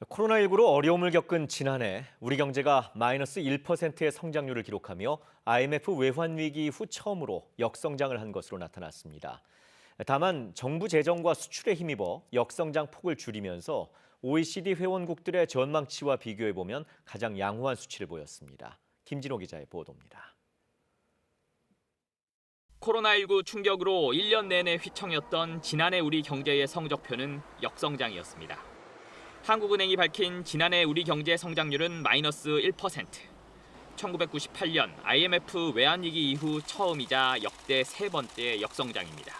코로나19로 어려움을 겪은 지난해 우리 경제가 마이너스 1%의 성장률을 기록하며 IMF 외환 위기 이후 처음으로 역성장을 한 것으로 나타났습니다. 다만 정부 재정과 수출에 힘입어 역성장 폭을 줄이면서 OECD 회원국들의 전망치와 비교해 보면 가장 양호한 수치를 보였습니다. 김진호 기자의 보도입니다. 코로나19 충격으로 1년 내내 휘청였던 지난해 우리 경제의 성적표는 역성장이었습니다. 한국은행이 밝힌 지난해 우리 경제 성장률은 마이너스 1%. 1998년 IMF 외환위기 이후 처음이자 역대 세 번째 역성장입니다.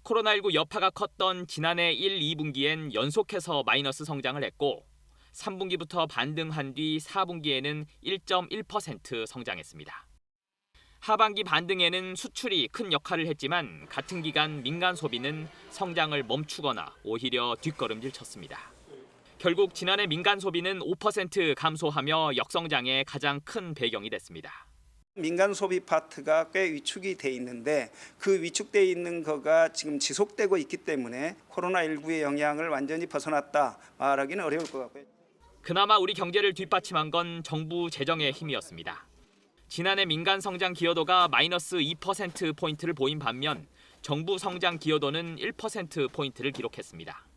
코로나19 여파가 컸던 지난해 1, 2분기엔 연속해서 마이너스 성장을 했고 3분기부터 반등한 뒤 4분기에는 1.1% 성장했습니다. 하반기 반등에는 수출이 큰 역할을 했지만 같은 기간 민간 소비는 성장을 멈추거나 오히려 뒷걸음질 쳤습니다. 결국 지난해 민간 소비는 5% 감소하며 역성장의 가장 큰 배경이 됐습니다. 민간 소비 파트가 꽤 위축이 돼 있는데 그 위축돼 있는 거가 지금 지속되고 있기 때문에 코로나19의 영향을 완전히 벗어났다 말하기는 어려울 것 같고요. 그나마 우리 경제를 뒷받침한 건 정부 재정의 힘이었습니다. 지난해 민간 성장 기여도가 마이너스 2%포인트를 보인 반면 정부 성장 기여도는 1%포인트를 기록했습니다.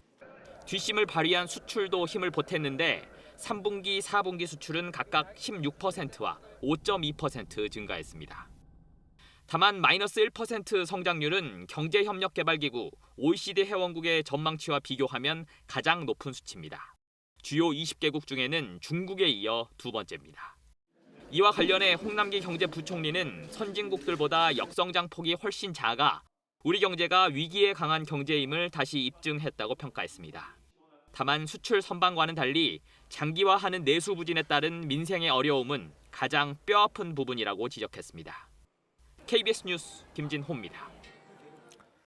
뒷심을 발휘한 수출도 힘을 보탰는데 3분기, 4분기 수출은 각각 16%와 5.2% 증가했습니다. 다만 마이너스 1% 성장률은 경제협력개발기구 OECD 회원국의 전망치와 비교하면 가장 높은 수치입니다. 주요 20개국 중에는 중국에 이어 두 번째입니다. 이와 관련해 홍남기 경제부총리는 선진국들보다 역성장 폭이 훨씬 작아 우리 경제가 위기에 강한 경제임을 다시 입증했다고 평가했습니다. 다만 수출 선방과는 달리 장기화하는 내수 부진에 따른 민생의 어려움은 가장 뼈아픈 부분이라고 지적했습니다. KBS 뉴스 김진호입니다.